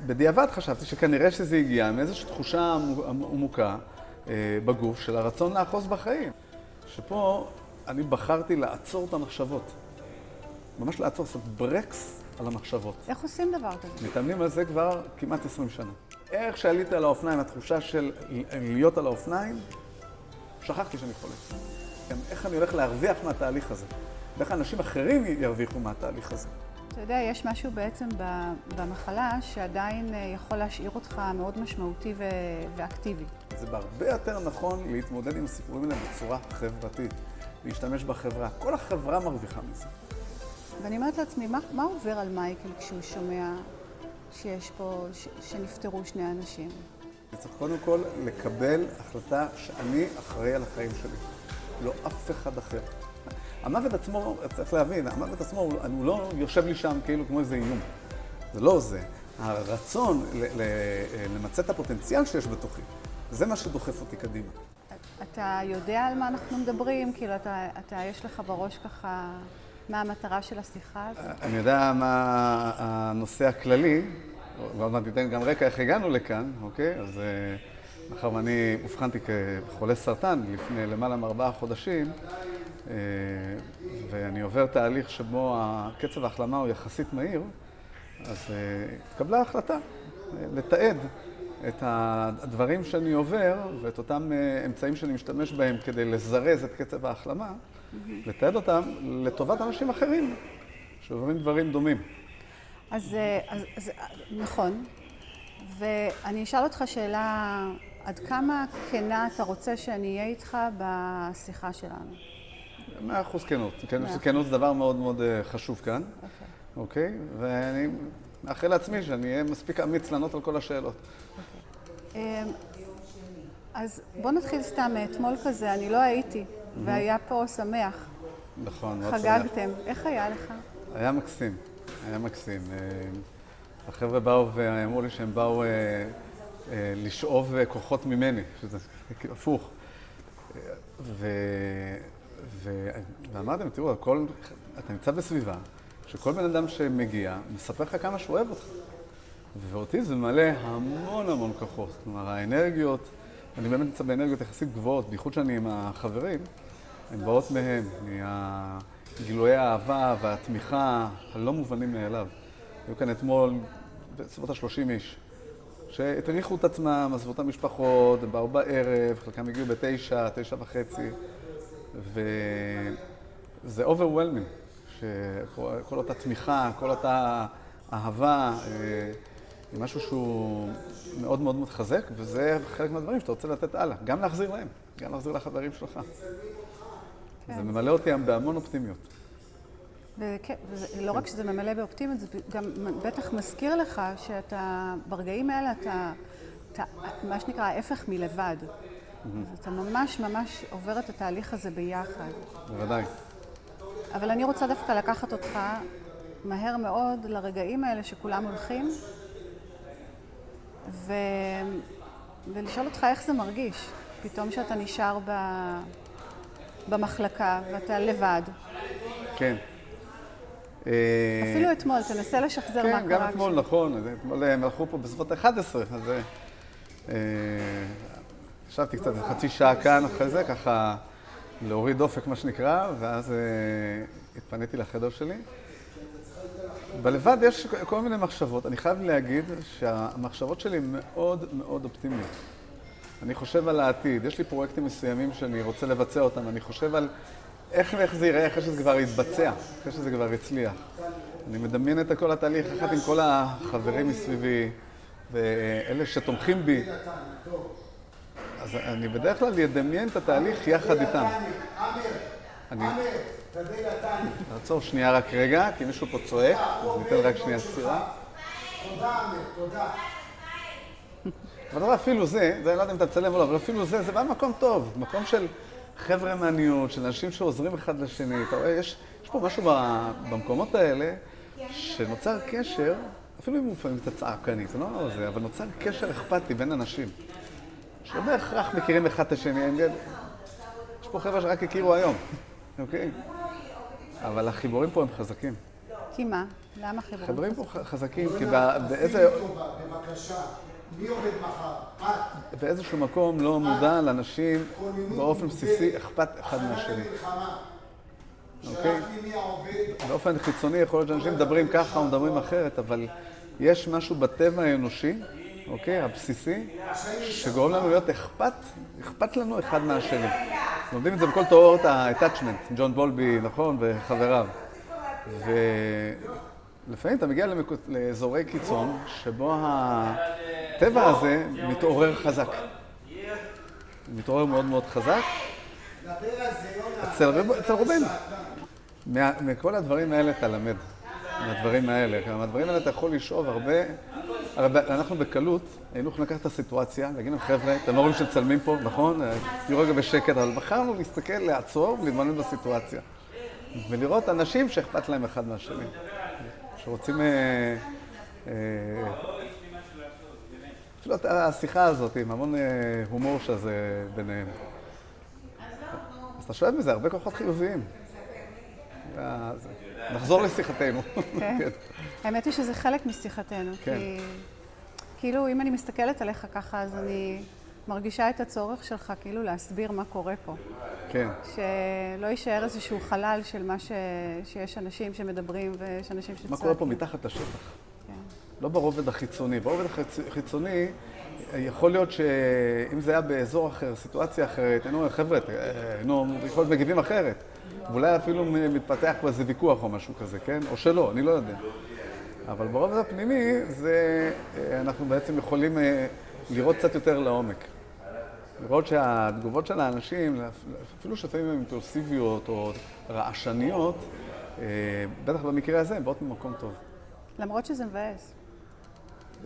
בדיעבד חשבתי שכנראה שזה הגיע מאיזושהי תחושה עמוקה בגוף של הרצון לאחוז בחיים. שפה אני בחרתי לעצור את המחשבות. ממש לעצור, לעשות ברקס על המחשבות. איך עושים דבר כזה? מתאמנים על זה כבר כמעט 20 שנה. איך שעליתי על האופניים, התחושה של להיות על האופניים, שכחתי שאני חולה. איך אני הולך להרוויח מהתהליך הזה. ואיך אנשים אחרים ירוויחו מהתהליך הזה. אתה יודע, יש משהו בעצם במחלה שעדיין יכול להשאיר אותך מאוד משמעותי ואקטיבי. זה בהרבה יותר נכון להתמודד עם הסיפורים האלה בצורה חברתית, להשתמש בחברה. כל החברה מרוויחה מזה. ואני אומרת לעצמי, מה עובר על מייקל כשהוא שומע שיש פה, שנפטרו שני אנשים? אני צריך קודם כל לקבל החלטה שאני אחראי על החיים שלי, לא אף אחד אחר. המוות עצמו, צריך להבין, המוות עצמו הוא לא יושב לי שם כאילו כמו איזה איום. זה לא זה. הרצון למצוא את הפוטנציאל שיש בתוכי, זה מה שדוחף אותי קדימה. אתה יודע על מה אנחנו מדברים? כאילו, יש לך בראש ככה, מה המטרה של השיחה הזאת? אני יודע מה הנושא הכללי, ועוד מעט ניתן גם רקע איך הגענו לכאן, אוקיי? אז מאחר ואני אובחנתי כחולה סרטן לפני למעלה מ4 חודשים, ואני עובר תהליך שבו הקצב ההחלמה הוא יחסית מהיר, אז התקבלה החלטה לתעד את הדברים שאני עובר ואת אותם אמצעים שאני משתמש בהם כדי לזרז את קצב ההחלמה, לתעד אותם לטובת אנשים אחרים שעוברים דברים דומים. אז נכון, ואני אשאל אותך שאלה, עד כמה כנה אתה רוצה שאני אהיה איתך בשיחה שלנו? 100% כנות. כנות זה דבר מאוד מאוד חשוב כאן. אוקיי? ואני מאחל לעצמי שאני אהיה מספיק אמיץ לענות על כל השאלות. אז בוא נתחיל סתם מאתמול כזה, אני לא הייתי, והיה פה שמח. נכון, מאוד שמח. חגגתם, איך היה לך? היה מקסים, היה מקסים. החבר'ה באו ואמרו לי שהם באו לשאוב כוחות ממני, שזה הפוך. ואמרתם, תראו, אתה נמצא בסביבה, שכל בן אדם שמגיע מספר לך כמה שהוא אוהב אותך. ואותי זה ממלא המון המון כוחות. כלומר, האנרגיות, אני באמת נמצא באנרגיות יחסית גבוהות, בייחוד שאני עם החברים, הן באות מהם, מהגילויי האהבה והתמיכה הלא מובנים מאליו. היו כאן אתמול בסביבות 30 איש, שהטריחו את עצמם, עזבו את המשפחות, הם באו בערב, חלקם הגיעו ב9, 9:30, וזה overwhelming, שכל אותה תמיכה, כל אותה אהבה, היא משהו שהוא מאוד מאוד מתחזק, וזה חלק מהדברים שאתה רוצה לתת הלאה, גם להחזיר להם, גם להחזיר לחברים שלך. זה ממלא אותי בהמון אופטימיות. לא רק שזה ממלא באופטימיות, זה גם בטח מזכיר לך שאתה, ברגעים האלה, אתה מה שנקרא ההפך מלבד. אתה ממש ממש עובר את התהליך הזה ביחד. בוודאי. אבל אני רוצה דווקא לקחת אותך מהר מאוד לרגעים האלה שכולם הולכים, ולשאול אותך איך זה מרגיש. פתאום שאתה נשאר במחלקה ואתה לבד. כן. אפילו אתמול, תנסה לשחזר מה קרה. כן, גם אתמול, נכון. אתמול הם הלכו פה בסביבות 11, אז ישבתי קצת חצי שעה כאן אחרי זה, ככה להוריד דופק מה שנקרא, ואז התפניתי לחדר שלי. בלבד יש כל מיני מחשבות. אני חייב להגיד שהמחשבות שלי מאוד מאוד אופטימיות. אני חושב על העתיד, יש לי פרויקטים מסוימים שאני רוצה לבצע אותם, אני חושב על איך זה ייראה אחרי שזה כבר יתבצע, אחרי שזה כבר יצליח. אני מדמיין את כל התהליך יחד עם כל החברים מסביבי, ואלה שתומכים בי. אז אני בדרך כלל אדמיין את התהליך יחד איתם. נעצור שנייה רק רגע, כי מישהו פה צועק, אז ניתן רק שנייה ספירה. תודה, אמיר, תודה. אבל אפילו זה, אני לא יודע אם אתה תצלם או לא, אבל אפילו זה בא מקום טוב, מקום של חבר'ה מעניות, של אנשים שעוזרים אחד לשני. אתה רואה, יש פה משהו במקומות האלה, שנוצר קשר, אפילו אם הוא לפעמים קצת צעקני, זה לא זה, אבל נוצר קשר אכפתי בין אנשים, שלא בהכרח מכירים אחד את השני. יש פה חבר'ה שרק הכירו היום, אוקיי? אבל החיבורים פה הם חזקים. כי מה? למה חיבורים? חיבורים פה חזקים, כי באיזה... בבקשה, מי עובד מחר? את. באיזשהו מקום לא מודע לאנשים באופן בסיסי אכפת אחד מהשני. הכנת המלחמה. אוקיי? שלח לי מי העובד. באופן חיצוני יכול להיות שאנשים מדברים ככה או מדברים אחרת, אבל יש משהו בטבע האנושי, אוקיי, הבסיסי, שגורם לנו להיות אכפת לנו אחד מהשני. לומדים את זה בכל תיאוריות ה-attachment, ג'ון בולבי, נכון, וחבריו. ולפעמים אתה מגיע לאזורי קיצון, שבו הטבע הזה מתעורר חזק. מתעורר מאוד מאוד חזק. אצל רובנו. מכל הדברים האלה אתה למד. מהדברים האלה. מהדברים האלה אתה יכול לשאוב הרבה. אנחנו בקלות, היינו יכולים לקחת את הסיטואציה, להגיד להם, חבר'ה, אתם לא רואים שצלמים פה, נכון? תהיו רגע בשקט, אבל בחרנו להסתכל, לעצור ולהתבונן בסיטואציה. ולראות אנשים שאכפת להם אחד מהשני. שרוצים... אפילו השיחה הזאת עם המון הומור שזה ביניהם. אז אתה שואב מזה הרבה כוחות חיוביים. נחזור לשיחתנו. כן. האמת היא שזה חלק משיחתנו. כי כאילו, אם אני מסתכלת עליך ככה, אז אני מרגישה את הצורך שלך כאילו להסביר מה קורה פה. כן. שלא יישאר איזשהו חלל של מה שיש אנשים שמדברים ויש אנשים שצועקים. מה קורה פה מתחת לשטח? כן. לא ברובד החיצוני. ברובד החיצוני יכול להיות שאם זה היה באזור אחר, סיטואציה אחרת, חבר'ה, יכול להיות מגיבים אחרת. ואולי אפילו מתפתח פה איזה ויכוח או משהו כזה, כן? או שלא, אני לא יודע. אבל ברובד הפנימי, אנחנו בעצם יכולים לראות קצת יותר לעומק. לראות שהתגובות של האנשים, אפילו שלפעמים הן אימפולסיביות או רעשניות, בטח במקרה הזה, הן באות ממקום טוב. למרות שזה מבאס.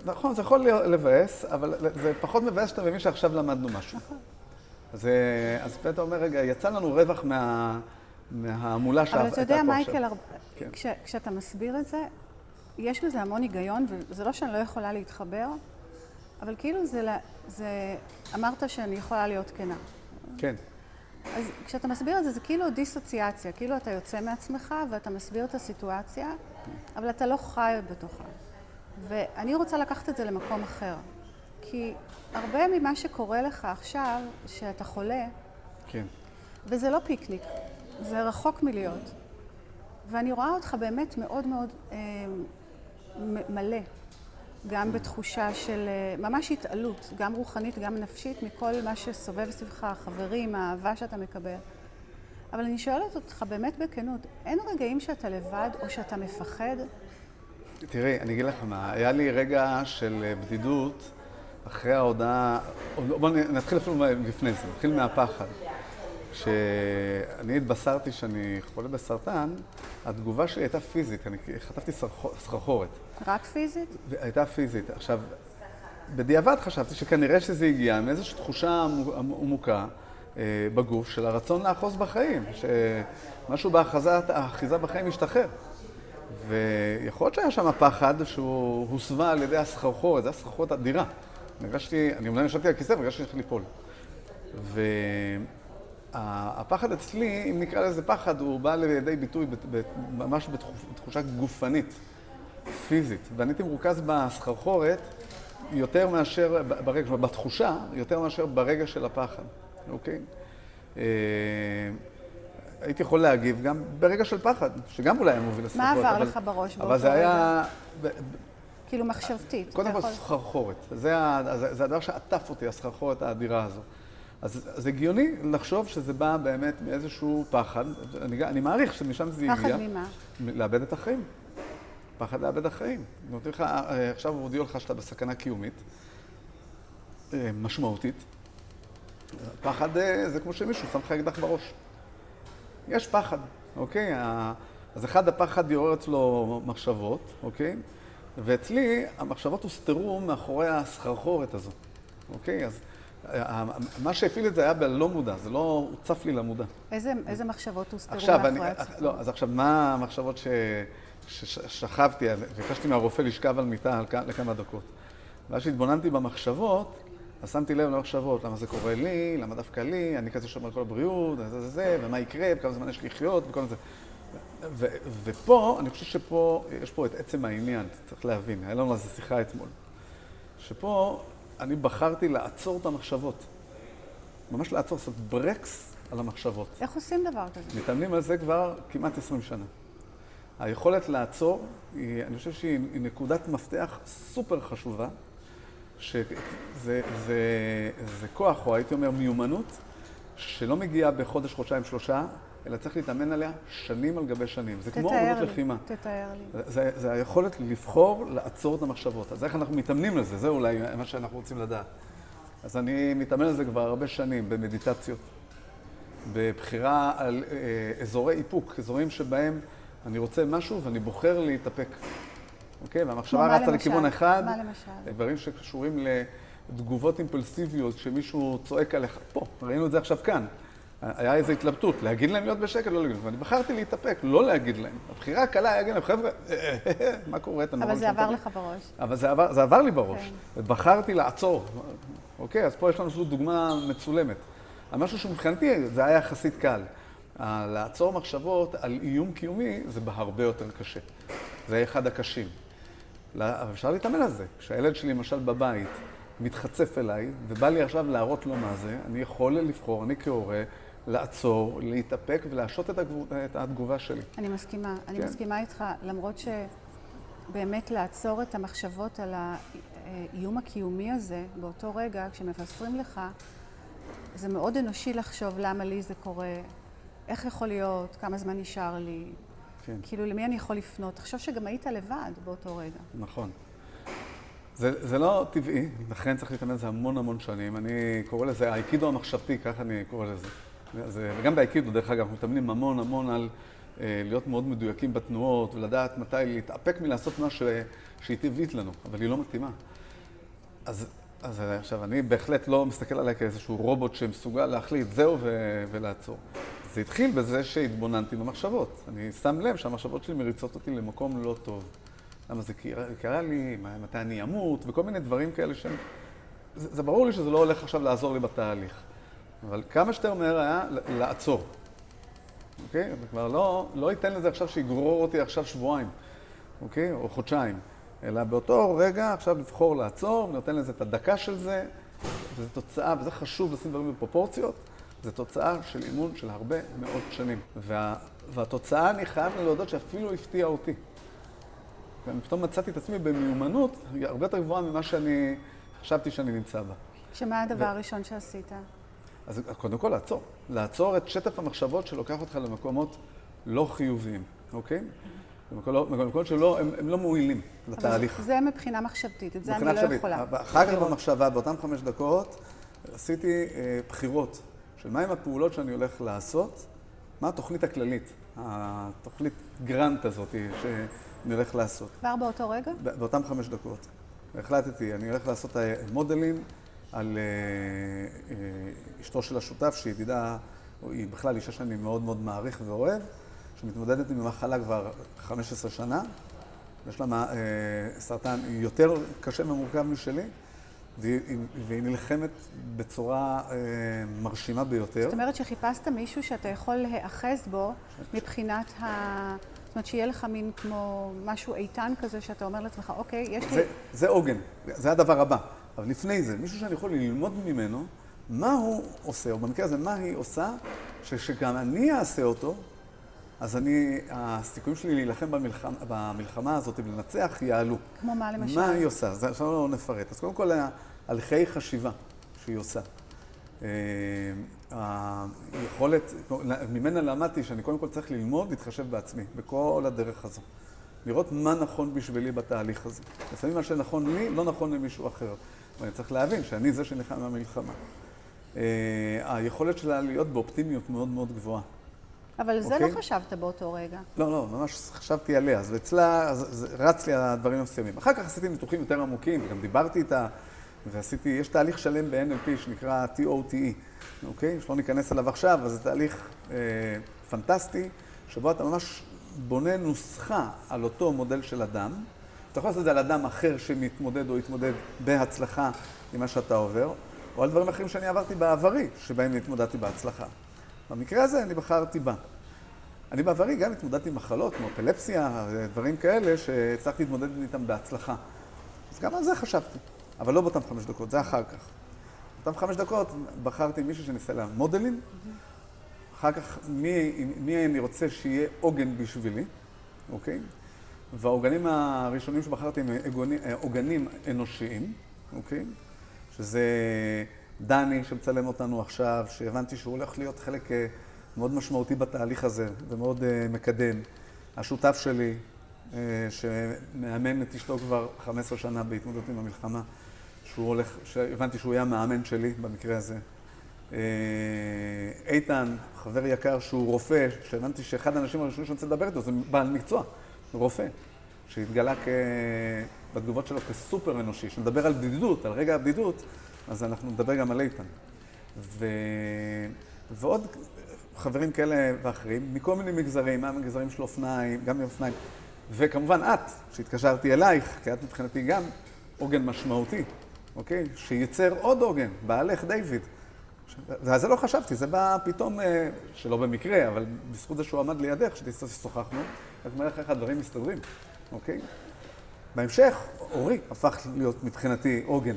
נכון, זה יכול לבאס, אבל זה פחות מבאס שאתה מבין שעכשיו למדנו משהו. נכון. אז אתה אומר, רגע, יצא לנו רווח מההמולה שהייתה פה עכשיו. אבל אתה יודע, מייקל, כשאתה מסביר את זה, יש בזה המון היגיון, וזה לא שאני לא יכולה להתחבר, אבל כאילו אמרת שאני יכולה להיות כנה. כן. אז כשאתה מסביר את זה, זה כאילו דיסוציאציה, כאילו אתה יוצא מעצמך ואתה מסביר את הסיטואציה, אבל אתה לא חי בתוכה. ואני רוצה לקחת את זה למקום אחר. כי הרבה ממה שקורה לך עכשיו, שאתה חולה, כן. וזה לא פיקניק, זה רחוק מלהיות. ואני רואה אותך באמת מאוד מאוד מלא, גם בתחושה של ממש התעלות, גם רוחנית, גם נפשית, מכל מה שסובב סביבך, החברים, האהבה שאתה מקבל. אבל אני שואלת אותך באמת בכנות, אין רגעים שאתה לבד או שאתה מפחד? תראי, אני אגיד לך מה, היה לי רגע של בדידות אחרי ההודעה, בואו נתחיל אפילו לפני זה, נתחיל מהפחד. כשאני התבשרתי שאני חולה בסרטן, התגובה שלי הייתה פיזית, אני חטפתי סחרחורת. רק פיזית? הייתה פיזית. עכשיו, בדיעבד חשבתי שכנראה שזה הגיע מאיזושהי תחושה עמוקה בגוף של הרצון לאחוז בחיים, שמשהו באחיזה בחיים משתחרר. ויכול להיות שהיה שם פחד שהוא הוסווה על ידי הסחרחורת, זו הסחרחורת אדירה. אני אומנם ישבתי על כיסא והרגשתי שאני ליפול. והפחד אצלי, אם נקרא לזה פחד, הוא בא לידי ביטוי ממש בתחושה גופנית, פיזית. ואני הייתי מרוכז בסחרחורת יותר מאשר ברגע, בתחושה, יותר מאשר ברגע של הפחד, אוקיי? הייתי יכול להגיב גם ברגע של פחד, שגם אולי היה מוביל לסחרחורת. מה עבר לך בראש באותו רגע? אבל זה היה... כאילו מחשבתית. קודם כל סחרחורת. זה הדבר שעטף אותי, הסחרחורת האדירה הזו. אז זה הגיוני לחשוב שזה בא באמת מאיזשהו פחד. אני מעריך שמשם זה הגיע. פחד ממה? לאבד את החיים. פחד לאבד החיים. נותנים לך, עכשיו הודיעו לך שאתה בסכנה קיומית, משמעותית. פחד זה כמו שמישהו שם לך אקדח בראש. יש פחד, אוקיי? אז אחד, הפחד יעורר אצלו מחשבות, אוקיי? ואצלי המחשבות הוסתרו מאחורי הסחרחורת הזו, אוקיי? אז מה שהפעיל את זה היה בלא מודע, זה לא הוצף לי למודע. איזה מחשבות הוסתרו מאחורי הסחרחורת? לא, אז עכשיו, מה המחשבות ששכבתי, ביקשתי מהרופא לשכב על מיטה לכמה דקות. ואז שהתבוננתי במחשבות, אז שמתי לב למחשבות, למה זה קורה לי, למה דווקא לי, אני כזה שומר על כל הבריאות, ומה יקרה, וכמה זמן יש לי לחיות, וכל זה. ופה, אני חושב שפה, יש פה את עצם העניין, צריך להבין, היה לנו איזו שיחה אתמול, שפה אני בחרתי לעצור את המחשבות. ממש לעצור, לעשות ברקס על המחשבות. איך עושים דבר כזה? מתאמנים על זה כבר כמעט 20 שנה. היכולת לעצור, אני חושב שהיא נקודת מפתח סופר חשובה, שזה כוח, או הייתי אומר מיומנות, שלא מגיעה בחודש, חודשיים, שלושה, אלא צריך להתאמן עליה שנים על גבי שנים. זה כמו אומנות לחימה. תתאר לי. זה היכולת לבחור לעצור את המחשבות. אז איך אנחנו מתאמנים לזה? זה אולי מה שאנחנו רוצים לדעת. אז אני מתאמן על זה כבר הרבה שנים, במדיטציות, בבחירה על אזורי איפוק, אזורים שבהם אני רוצה משהו ואני בוחר להתאפק. אוקיי? והמחשבה רצה לכיוון אחד, מה למשל? דברים שקשורים לתגובות אימפולסיביות, שמישהו צועק עליך. פה, ראינו את זה עכשיו כאן. היה איזו התלבטות, להגיד להם להיות בשקט, לא להגיד להם. ואני בחרתי להתאפק, לא להגיד להם. הבחירה הקלה היה להגיד להם, חבר'ה, מה קורה? אבל זה עבר לך בראש. אבל זה עבר לי בראש. ובחרתי לעצור. אוקיי, אז פה יש לנו פשוט דוגמה מצולמת. המשהו שמבחינתי זה היה יחסית קל. לעצור מחשבות על איום קיומי זה בהרבה יותר קשה. זה היה אחד הקשים. אבל אפשר להתאמן על זה. כשהילד שלי, למשל, בבית, מתחצף אליי, ובא לי עכשיו להראות לו מה זה, אני יכול לבחור, אני כהורה, לעצור, להתאפק ולהשעות את התגובה שלי. אני מסכימה. אני מסכימה איתך, למרות שבאמת לעצור את המחשבות על האיום הקיומי הזה, באותו רגע, כשמבשרים לך, זה מאוד אנושי לחשוב למה לי זה קורה, איך יכול להיות, כמה זמן נשאר לי, כן. כאילו למי אני יכול לפנות. תחשוב שגם היית לבד באותו רגע. נכון. זה לא טבעי, לכן צריך להתאמן לזה המון שנים. אני קורא לזה האייקידו המחשבתי, ככה אני קורא לזה. וגם באייקידו, דרך אגב, אנחנו מתאמנים המון על להיות מאוד מדויקים בתנועות, ולדעת מתי להתאפק מלעשות מה שהיא טבעית לנו, אבל היא לא מתאימה. אז עכשיו, אני בהחלט לא מסתכל עליי כאיזשהו רובוט שמסוגל להחליט זהו ולעצור. זה התחיל בזה שהתבוננתי במחשבות. אני שם לב שהמחשבות שלי מריצות אותי למקום לא טוב. למה זה קרה לי, מתי אני אמות, וכל מיני דברים כאלה שהם... זה ברור לי שזה לא הולך עכשיו לעזור לי בתהליך. אבל כמה שיותר מהר היה לעצור. אוקיי? זה כבר לא ייתן לזה עכשיו שיגרור אותי עכשיו שבועיים, אוקיי? או חודשיים. אלא באותו רגע עכשיו לבחור לעצור, ונותן לזה את הדקה של זה, וזו תוצאה, וזה חשוב לשים דברים בפרופורציות, זו תוצאה של אימון של הרבה מאוד שנים. והתוצאה, אני חייב להודות שאפילו הפתיעה אותי. ואני פתאום מצאתי את עצמי במיומנות הרבה יותר גבוהה ממה שאני חשבתי שאני נמצא בה. שמה הדבר הראשון שעשית? אז קודם כל לעצור. לעצור את שטף המחשבות שלוקח אותך למקומות לא חיוביים, אוקיי? במקומות הם לא מועילים לתהליך. אבל זה מבחינה מחשבתית, את זה אני לא יכולה. אחר כך במחשבה, באותם 5 דקות, עשיתי בחירות של מהם הפעולות שאני הולך לעשות, מה התוכנית הכללית, התוכנית גרנט הזאת שאני הולך לעשות. כבר באותו רגע? באותם 5 דקות. והחלטתי, אני הולך לעשות מודלים על אשתו של השותף, שהיא ידידה, היא בכלל אישה שאני מאוד מעריך ואוהב, שמתמודדת עם מחלה כבר 15 שנה. יש לה סרטן יותר קשה ומורכב משלי, והיא נלחמת בצורה מרשימה ביותר. זאת אומרת שחיפשת מישהו שאתה יכול להיאחז בו מבחינת זאת אומרת שיהיה לך מין כמו משהו איתן כזה שאתה אומר לעצמך, אוקיי, יש לי... זה עוגן, זה הדבר הבא. אבל לפני זה, מישהו שאני יכול ללמוד ממנו, מה הוא עושה, או במקרה הזה, מה היא עושה, שגם אני אעשה אותו, אז הסיכויים שלי להילחם במלחמה הזאת ולנצח יעלו. כמו מה למשל? מה היא עושה? זה עכשיו לא נפרט. אז קודם כל, הליכי חשיבה שהיא עושה. היכולת, ממנה למדתי שאני קודם כל צריך ללמוד, להתחשב בעצמי, בכל הדרך הזו. לראות מה נכון בשבילי בתהליך הזה. לפעמים מה שנכון לי, לא נכון למישהו אחר. ואני צריך להבין שאני זה שנלחם במלחמה. היכולת שלה להיות באופטימיות מאוד גבוהה. אבל זה לא חשבת באותו רגע. לא, ממש חשבתי עליה. אז אצלה, רץ לי הדברים המסוימים. אחר כך עשיתי ניתוחים יותר עמוקים, וגם דיברתי איתה, יש תהליך שלם ב-NLP שנקרא TOTE, אוקיי? שלא ניכנס אליו עכשיו, אבל זה תהליך פנטסטי, שבו אתה ממש בונה נוסחה על אותו מודל של אדם. אתה יכול לעשות את זה על אדם אחר שמתמודד או יתמודד בהצלחה עם מה שאתה עובר, או על דברים אחרים שאני עברתי בעברי, שבהם התמודדתי בהצלחה. במקרה הזה אני בחרתי בה. אני בעברי גם התמודדתי עם מחלות, כמו אפילפסיה, דברים כאלה, שהצלחתי להתמודד איתם בהצלחה. אז גם על זה חשבתי. אבל לא באותם 5 דקות, זה אחר כך. באותם 5 דקות בחרתי מישהו שניסה לה מודלים, אחר כך מי אני רוצה שיהיה עוגן בשבילי, אוקיי? והעוגנים הראשונים שבחרתי הם עוגנים אנושיים, אוקיי? שזה דני שמצלם אותנו עכשיו, שהבנתי שהוא הולך להיות חלק מאוד משמעותי בתהליך הזה ומאוד מקדם. השותף שלי, שמאמן את אשתו כבר 15 שנה בהתמודדות עם המלחמה, שהבנתי שהוא היה מאמן שלי במקרה הזה. איתן, חבר יקר שהוא רופא, שהבנתי שאחד האנשים הראשונים שאני רוצה לדבר איתו זה בעל מקצוע, רופא, שהתגלה בתגובות שלו כסופר אנושי. כשנדבר על בדידות, על רגע הבדידות, אז אנחנו נדבר גם על איתן. ועוד חברים כאלה ואחרים, מכל מיני מגזרים, מהמגזרים של אופניים, גם מאופניים, וכמובן את, שהתקשרתי אלייך, כי את מבחינתי גם עוגן משמעותי, אוקיי? שייצר עוד עוגן, בעלך דיוויד. ועל זה לא חשבתי, זה בא פתאום, שלא במקרה, אבל בזכות זה שהוא עמד לידך, ששוחחנו, את אומרת איך הדברים מסתדרים, אוקיי? בהמשך, אורי הפך להיות מבחינתי עוגן.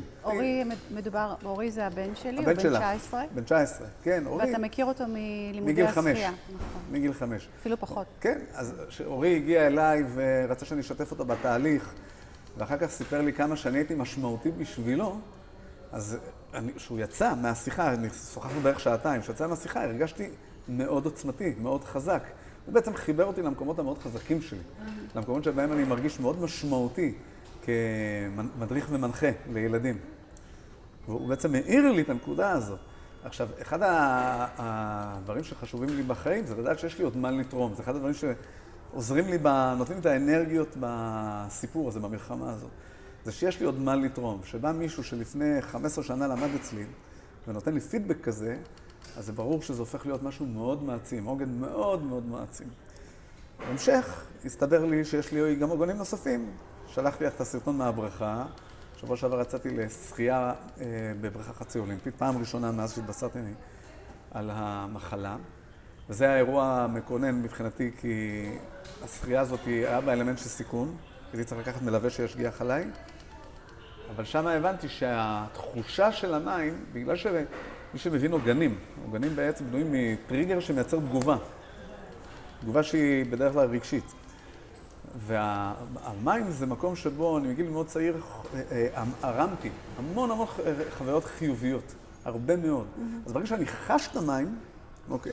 אורי זה הבן שלי, הוא הבן בן שלך. 19. בן 19, כן, אורי. ואתה מכיר אותו מלימודי מגיל השחייה. 5. נכון. מגיל 5. אפילו פחות. כן, אז אורי הגיע אליי ורצה שאני אשתף אותו בתהליך, ואחר כך סיפר לי כמה שאני הייתי משמעותי בשבילו, אז כשהוא יצא מהשיחה, שוחחנו בערך שעתיים, כשיצא מהשיחה הרגשתי מאוד עוצמתי, מאוד חזק. הוא בעצם חיבר אותי למקומות המאוד חזקים שלי, למקומות שבהם אני מרגיש מאוד משמעותי כמדריך ומנחה לילדים. והוא בעצם מאיר לי את הנקודה הזאת. עכשיו, אחד הדברים שחשובים לי בחיים זה לדעת שיש לי עוד מה לתרום. זה אחד הדברים שעוזרים לי, נותנים את האנרגיות בסיפור הזה, במלחמה הזאת. זה שיש לי עוד מה לתרום. שבא מישהו שלפני 15 שנה למד אצלי ונותן לי פידבק כזה, אז זה ברור שזה הופך להיות משהו מאוד מעצים, עוגן מאוד מאוד מעצים. בהמשך, הסתבר לי שיש לי גם עוגנים נוספים. שלחתי לך את הסרטון מהבריכה. שבוע שעבר יצאתי לשחייה בבריכה חצי אולימפית, פעם ראשונה מאז שהתבשרתי על המחלה. וזה האירוע המקונן מבחינתי, כי השחייה הזאת היה באלמנט של סיכון, הייתי צריך לקחת מלווה שישגיח עליי. אבל שם הבנתי שהתחושה של המים, בגלל שמי שמבין עוגנים בעצם בנויים מטריגר שמייצר תגובה. תגובה שהיא בדרך כלל רגשית. והמים זה מקום שבו אני מגיל מאוד צעיר, הרמתי המון חוויות חיוביות, הרבה מאוד. אז ברגע שאני חש את המים, אוקיי,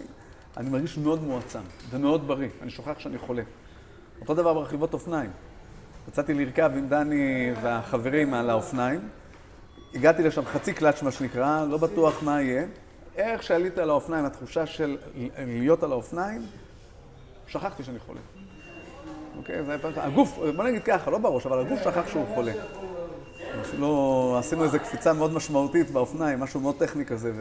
אני מרגיש מאוד מועצם ומאוד בריא, אני שוכח שאני חולה. אותו דבר ברכיבות אופניים. יצאתי לרכב עם דני והחברים על האופניים, הגעתי לשם חצי קלאץ' מה שנקרא, לא בטוח מה יהיה. איך שעליתי על האופניים, התחושה של להיות על האופניים, שכחתי שאני חולה. אוקיי, זה הגוף, בוא נגיד ככה, לא בראש, אבל הגוף שכח שהוא חולה. לא, עשינו איזו קפיצה מאוד משמעותית באופניים, משהו מאוד טכני כזה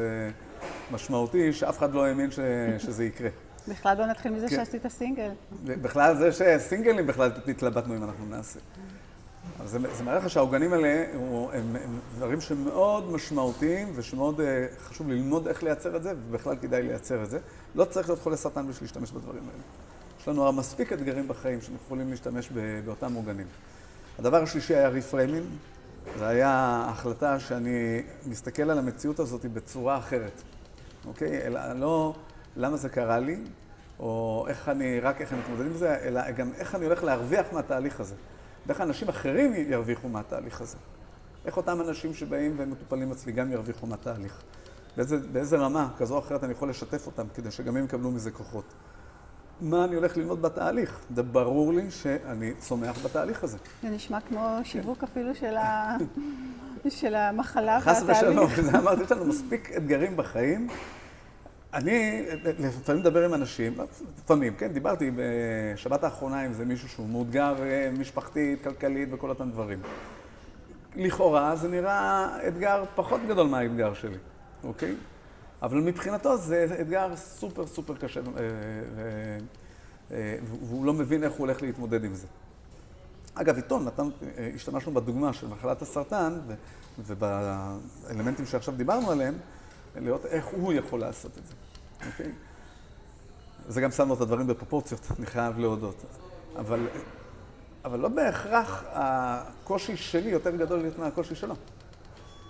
ומשמעותי, שאף אחד לא האמין שזה יקרה. בכלל בוא נתחיל מזה שעשית סינגל. בכלל זה שסינגלים בכלל התלבטנו אם אנחנו נעשה. אז זה מראה לך שהעוגנים האלה הם דברים שמאוד משמעותיים ושמאוד חשוב ללמוד איך לייצר את זה, ובכלל כדאי לייצר את זה. לא צריך להיות חולה סרטן בשביל להשתמש בדברים האלה. יש לנו מספיק אתגרים בחיים שאנחנו יכולים להשתמש באותם עוגנים. הדבר השלישי היה ריפריימינג. זה היה החלטה שאני מסתכל על המציאות הזאת בצורה אחרת. אוקיי? אלא לא למה זה קרה לי, או איך אני מתמודד עם זה, אלא גם איך אני הולך להרוויח מהתהליך הזה. ואיך אנשים אחרים ירוויחו מהתהליך הזה. איך אותם אנשים שבאים ומטופלים אצלי גם ירוויחו מהתהליך. באיזה רמה כזו או אחרת אני יכול לשתף אותם כדי שגם הם יקבלו מזה כוחות. מה אני הולך ללמוד בתהליך? זה ברור לי שאני צומח בתהליך הזה. זה נשמע כמו שיווק אפילו של המחלה חס והתהליך. ושלום, זה אמרתי, יש לנו מספיק אתגרים בחיים. אני לפעמים מדבר עם אנשים, לפעמים, כן, דיברתי בשבת האחרונה עם זה מישהו שהוא מאותגר משפחתית, כלכלית וכל אותם דברים. לכאורה זה נראה אתגר פחות גדול מהאתגר שלי, אוקיי? אבל מבחינתו זה אתגר סופר סופר קשה, והוא לא מבין איך הוא הולך להתמודד עם זה. אגב, עיתון, השתמשנו בדוגמה של מחלת הסרטן, ובאלמנטים שעכשיו דיברנו עליהם, לראות איך הוא יכול לעשות את זה, אוקיי? זה גם שמנו את הדברים בפרופורציות, אני חייב להודות. אבל לא בהכרח הקושי שלי יותר גדול מהקושי שלו.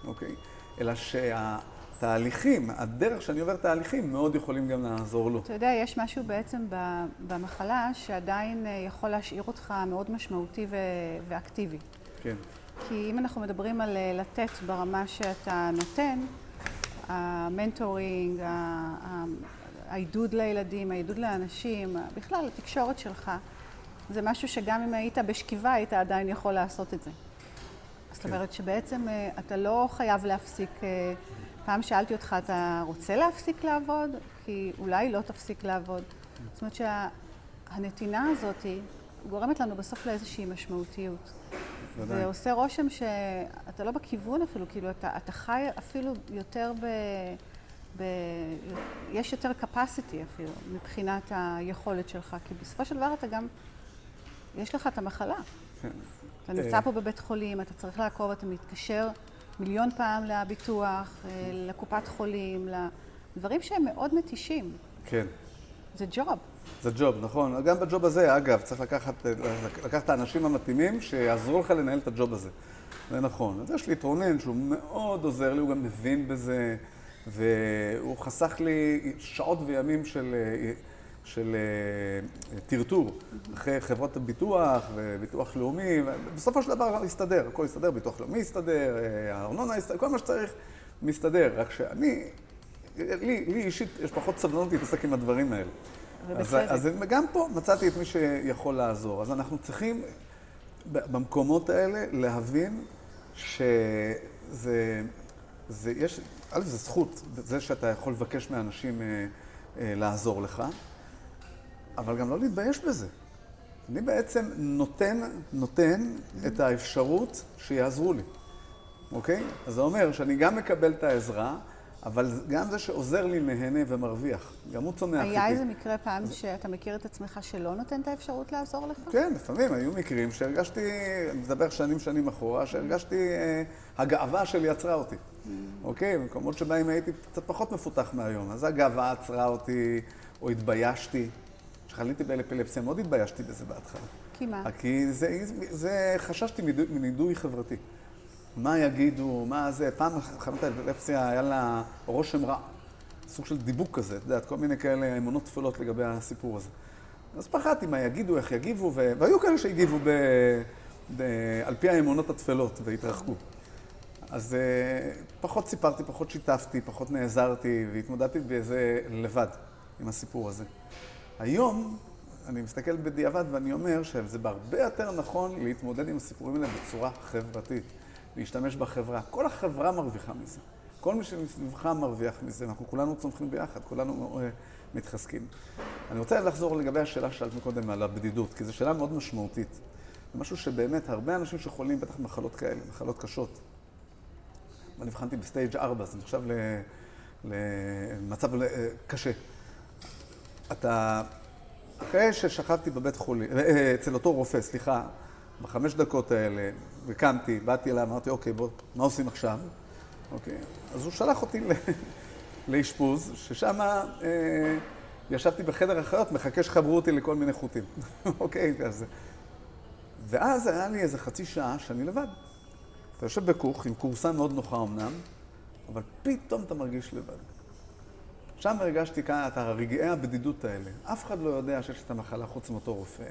אוקיי? אלא שהתהליכים, הדרך שאני עובר תהליכים, מאוד יכולים גם לעזור לו. אתה יודע, יש משהו בעצם במחלה שעדיין יכול להשאיר אותך מאוד משמעותי ואקטיבי. כן. כי אם אנחנו מדברים על לתת ברמה שאתה נותן, המנטורינג, העידוד לילדים, העידוד לאנשים, בכלל התקשורת שלך, זה משהו שגם אם היית בשכיבה, היית עדיין יכול לעשות את זה. זאת אומרת שבעצם אתה לא חייב להפסיק. פעם שאלתי אותך, אתה רוצה להפסיק לעבוד? כי אולי לא תפסיק לעבוד. זאת אומרת שהנתינה הזאת גורמת לנו בסוף לאיזושהי משמעותיות. ועושה רושם שאתה לא בכיוון אפילו, כאילו אתה חי אפילו יותר יש יותר capacity אפילו, מבחינת היכולת שלך, כי בסופו של דבר אתה גם, יש לך את המחלה. אתה נמצא פה בבית חולים, אתה צריך לעקוב, אתה מתקשר מיליון פעם לביטוח, לקופת חולים, לדברים שהם מאוד מתישים. כן. זה ג'וב. זה ג'וב, נכון. גם בג'וב הזה, אגב, צריך לקחת את האנשים המתאימים שיעזרו לך לנהל את הג'וב הזה. זה נכון. אז יש לי את רונן שהוא מאוד עוזר לי, הוא גם מבין בזה, והוא חסך לי שעות וימים של טרטור אחרי חברות הביטוח וביטוח לאומי, ובסופו של דבר יסתדר, הכל יסתדר, ביטוח לאומי יסתדר, הארנונה יסתדר, כל מה שצריך מסתדר, רק שאני, לי אישית יש פחות סבלנות להתעסק עם הדברים האלה. אז גם פה מצאתי את מי שיכול לעזור. אז אנחנו צריכים במקומות האלה להבין שזה, א', זה זכות, זה שאתה יכול לבקש מאנשים לעזור לך, אבל גם לא להתבייש בזה. אני בעצם נותן את האפשרות שיעזרו לי, אוקיי? אז זה אומר שאני גם מקבל את העזרה, אבל גם זה שעוזר לי מהנה ומרוויח, גם הוא צומח איתי. היה איזה מקרה פעם שאתה מכיר את עצמך שלא נותן את האפשרות לעזור לך? כן, לפעמים היו מקרים שהרגשתי, אני מדבר שנים אחורה, שהרגשתי, הגאווה שלי עצרה אותי. אוקיי? במקומות שבהם הייתי קצת פחות מפותח מהיום. אז הגאווה עצרה אותי, או התביישתי. כשחליתי באפילפסיה, מאוד התביישתי בזה בהתחלה. כי מה? כי חששתי מנידוי חברתי. מה יגידו, מה זה, פעם חלמת האפילפסיה היה לה רושם רע. סוג של דיבוק כזה, אתה יודעת, כל מיני כאלה אמונות תפלות לגבי הסיפור הזה. אז פחדתי מה יגידו, איך יגיבו, והיו כאלה שהגיבו על פי האמונות התפלות והתרחקו. אז פחות סיפרתי, פחות שיתפתי, פחות נעזרתי והתמודדתי באיזה לבד עם הסיפור הזה. היום אני מסתכל בדיעבד ואני אומר שזה בהרבה יותר נכון להתמודד עם הסיפורים האלה בצורה חברתית, להשתמש בחברה. כל החברה מרוויחה מזה. כל מי שמסביבך מרוויח מזה, אנחנו כולנו צומחים ביחד, כולנו מתחזקים. אני רוצה לחזור לגבי השאלה ששאלת מקודם על הבדידות, כי זו שאלה מאוד משמעותית. זה משהו שבאמת הרבה אנשים שחולים בטח מחלות כאלה, מחלות קשות. אני הבחנתי בסטייג' 4, זה נחשב למצב קשה. אחרי ששכבתי בבית חולים, אצל אותו רופא, סליחה, ב5 דקות האלה, וקמתי, באתי אליו, אמרתי, אוקיי, בוא, מה עושים עכשיו? אוקיי, אז הוא שלח אותי לאשפוז, ששם ישבתי בחדר אחיות, מחכה שחברו אותי לכל מיני חוטים. אוקיי, אז... ואז היה לי איזה חצי שעה שאני לבד. אתה יושב בכוך, עם קורסה מאוד נוחה אמנם, אבל פתאום אתה מרגיש לבד. שם הרגשתי כאן את הרגעי הבדידות האלה. אף אחד לא יודע שיש את המחלה חוץ מאותו רופא.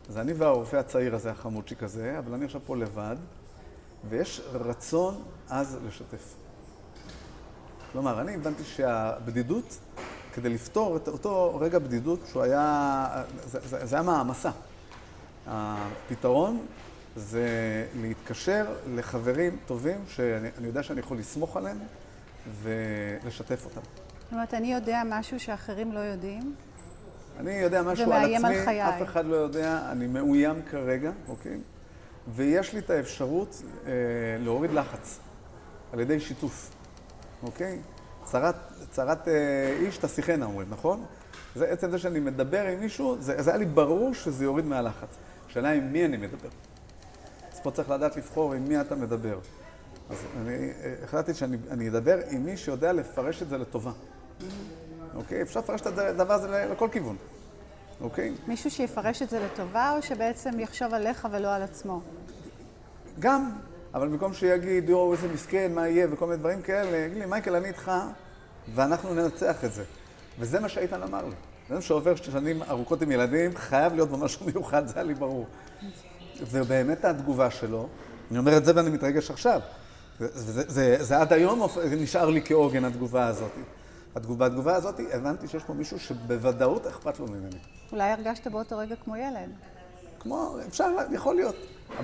אז אני והרופא הצעיר הזה, החמוצ'י כזה, אבל אני עכשיו פה לבד, ויש רצון אז לשתף. כלומר, אני הבנתי שהבדידות, כדי לפתור את אותו רגע בדידות, שהוא היה, זה היה מעמסה. הפתרון זה להתקשר לחברים טובים שאני יודע שאני יכול לסמוך עליהם ולשתף אותם. זאת אומרת, אני יודע משהו שאחרים לא יודעים? אני יודע משהו על עצמי, על חיי. אף אחד לא יודע, אני מאוים כרגע, אוקיי? ויש לי את האפשרות להוריד לחץ על ידי שיתוף, אוקיי? צרת איש תשיחנה, אומרים, נכון? זה עצם זה שאני מדבר עם מישהו, זה היה לי ברור שזה יוריד מהלחץ. השאלה עם מי אני מדבר. אז פה צריך לדעת לבחור עם מי אתה מדבר. אז אני החלטתי שאני אדבר עם מי שיודע לפרש את זה לטובה. אוקיי? אפשר לפרש את הדבר הזה לכל כיוון. אוקיי? מישהו שיפרש את זה לטובה, או שבעצם יחשוב עליך ולא על עצמו? גם, אבל במקום שיגיד, יואו, איזה מסכן, מה יהיה, וכל מיני דברים כאלה, יגיד לי, מייקל, אני איתך, ואנחנו ננצח את זה. וזה מה שאיתן אמר לי. זה שעובר שנים ארוכות עם ילדים, חייב להיות משהו מיוחד, זה היה לי ברור. ובאמת התגובה שלו, אני אומר את זה ואני מתרגש עכשיו. זה עד היום נשאר לי כעוגן, התגובה הזאת. התגובה הזאת, הבנתי שיש פה מישהו שבוודאות אכפת לו ממני. אולי הרגשת באותו רגע כמו ילד. כמו, אפשר, יכול להיות.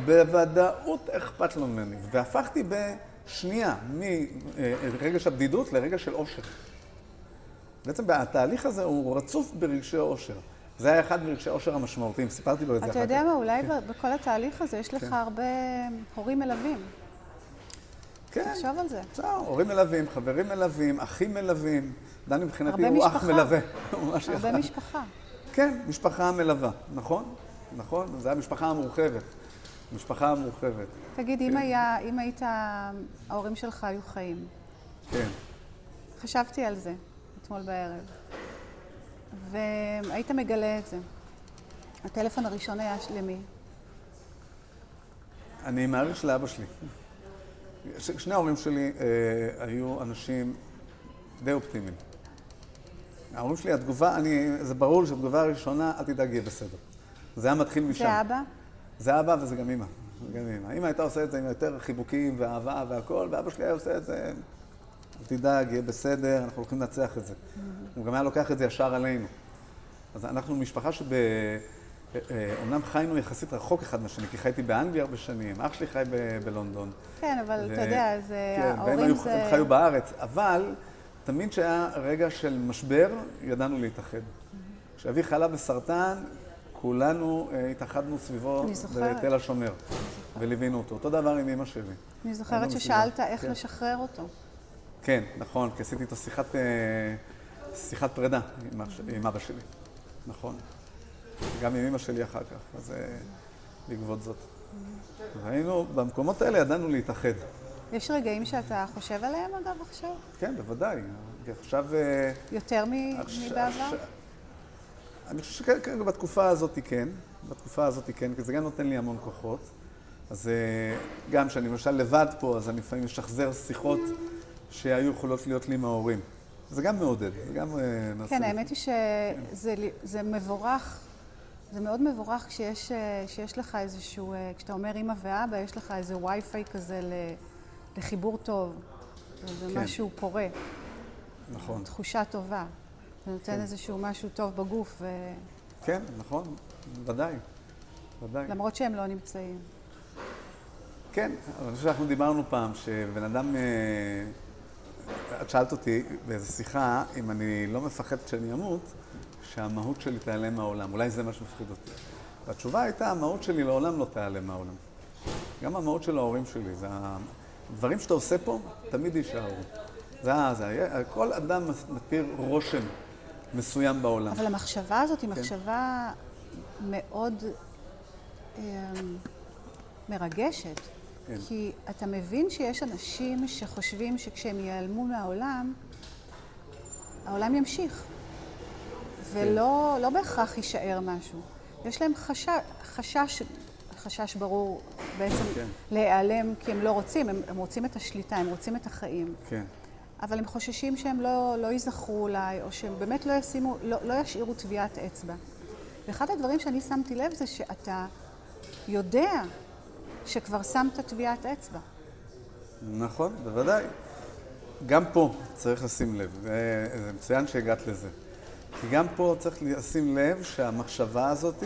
בוודאות אכפת לו ממני. והפכתי בשנייה מרגש הבדידות לרגש של אושר. בעצם התהליך הזה הוא רצוף ברגשי אושר. זה היה אחד מרגשי אושר המשמעותיים, סיפרתי לו את זה אחר כך. אתה יודע מה, אולי בכל התהליך הזה יש לך הרבה הורים מלווים. כן. תחשוב על זה. הורים מלווים, חברים מלווים, אחים מלווים. דני מבחינתי הוא אח מלווה. הרבה משפחה. כן, משפחה מלווה, נכון? נכון? זו המשפחה המורחבת. משפחה המורחבת. תגיד, אם היית, ההורים שלך היו חיים. כן. חשבתי על זה אתמול בערב. והיית מגלה את זה. הטלפון הראשון היה למי? אני מעריך של אבא שלי. שני ההורים שלי היו אנשים די אופטימיים. ההורים שלי, התגובה, זה ברור שהתגובה הראשונה, אל תדאג, יהיה בסדר. זה היה מתחיל משם. זה אבא? זה אבא וזה גם אמא. אמא הייתה עושה את זה עם יותר חיבוקים ואהבה והכל, ואבא שלי היה עושה את זה, אל תדאג, יהיה בסדר, אנחנו הולכים לנצח את זה. הוא גם היה לוקח את זה ישר עלינו. אז אנחנו משפחה אומנם חיינו יחסית רחוק אחד מהשני, כי חייתי באנגליה הרבה שנים, אח שלי חי בלונדון. כן, אבל אתה יודע, ההורים זה... הם חיו בארץ, אבל תמיד שהיה רגע של משבר, ידענו להתאחד. כשאבי חלה בסרטן, כולנו התאחדנו סביבו בתל השומר, וליווינו אותו. אותו דבר עם אמא שלי. אני זוכרת ששאלת איך לשחרר אותו. כן, נכון, כי עשיתי איתו שיחת פרידה עם אבא שלי. נכון. גם עם אמא שלי אחר כך, אז בעקבות זאת. והיינו, במקומות האלה ידענו להתאחד. יש רגעים שאתה חושב עליהם, אגב, עכשיו? כן, בוודאי. עכשיו... יותר מבעבר? אני חושב שכרגע בתקופה הזאת כן. בתקופה הזאת כן, כי זה גם נותן לי המון כוחות. אז גם כשאני למשל לבד פה, אז אני לפעמים משחזר שיחות שהיו יכולות להיות לי מההורים. זה גם מעודד, זה גם נעשה. כן, האמת היא שזה מבורך. זה מאוד מבורך שיש לך איזשהו, כשאתה אומר אמא ואבא, יש לך איזה וי-פיי כזה לחיבור טוב. זה משהו פורה. נכון. תחושה טובה. זה נותן איזשהו משהו טוב בגוף. כן, נכון. ודאי. ודאי. למרות שהם לא נמצאים. כן, אבל אני חושב שאנחנו דיברנו פעם, שבן אדם... את שאלת אותי באיזו שיחה, אם אני לא מפחד כשאני אמות, שהמהות שלי תיעלם מהעולם. אולי זה מה שמפחיד אותי. והתשובה הייתה, המהות שלי לעולם לא תיעלם מהעולם. גם המהות של ההורים שלי. זה הדברים שאתה עושה פה, תמיד יישארו. כל אדם מתיר רושם מסוים בעולם. אבל המחשבה הזאת היא מחשבה מאוד מרגשת. כי אתה מבין שיש אנשים שחושבים שכשהם ייעלמו מהעולם, העולם ימשיך. ולא בהכרח יישאר משהו. יש להם חשש ברור בעצם להיעלם כי הם לא רוצים, הם רוצים את השליטה, הם רוצים את החיים. כן. אבל הם חוששים שהם לא ייזכרו אולי, או שהם באמת לא ישאירו טביעת אצבע. ואחד הדברים שאני שמתי לב זה שאתה יודע שכבר שמת טביעת אצבע. נכון, בוודאי. גם פה צריך לשים לב, זה מצוין שהגעת לזה. כי גם פה צריך לשים לב שהמחשבה הזאת,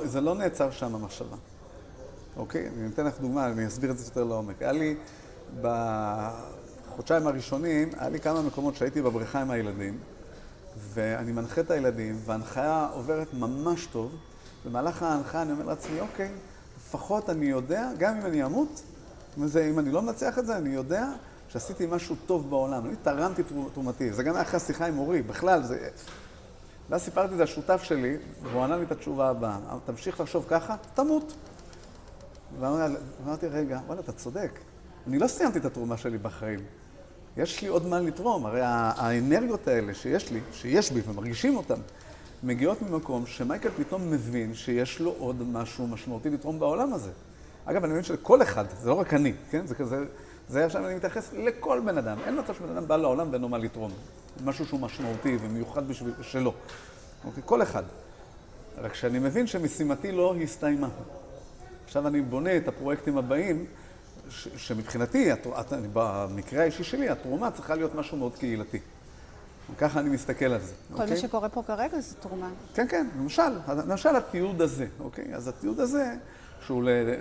זה לא נעצר שם המחשבה. אוקיי? אני אתן לך דוגמה, אני אסביר את זה יותר לעומק. היה לי, בחודשיים הראשונים, היה לי כמה מקומות שהייתי בבריכה עם הילדים, ואני מנחה את הילדים, וההנחיה עוברת ממש טוב. במהלך ההנחיה אני אומר לעצמי, אוקיי, לפחות אני יודע, גם אם אני אמות, אם אני לא מנצח את זה, אני יודע שעשיתי משהו טוב בעולם. אני תרמתי תרומתי. זה גם היה אחרי השיחה עם אורי. בכלל, זה... ואז סיפרתי את זה השותף שלי, והוא ענה לי את התשובה הבאה. תמשיך לחשוב ככה, תמות. ואמרתי, רגע, וואלה, אתה צודק. אני לא סיימתי את התרומה שלי בחיים. יש לי עוד מה לתרום. הרי האנרגיות האלה שיש בי ומרגישים אותן, מגיעות ממקום שמייקל פתאום מבין שיש לו עוד משהו משמעותי לתרום בעולם הזה. אגב, אני מבין שלכל אחד, זה לא רק אני, כן? זה כזה, זה עכשיו אני מתייחס לכל בן אדם. אין מצב שבן אדם בא לעולם ואין לו מה לתרום. משהו שהוא משמעותי ומיוחד שלו. אוקיי? כל אחד. רק שאני מבין שמשימתי לא הסתיימה. עכשיו אני בונה את הפרויקטים הבאים, שמבחינתי, במקרה האישי שלי, התרומה צריכה להיות משהו מאוד קהילתי. ככה אני מסתכל על זה. כל מה שקורה פה כרגע זה תרומה. כן, כן, למשל התיעוד הזה, אוקיי? אז התיעוד הזה,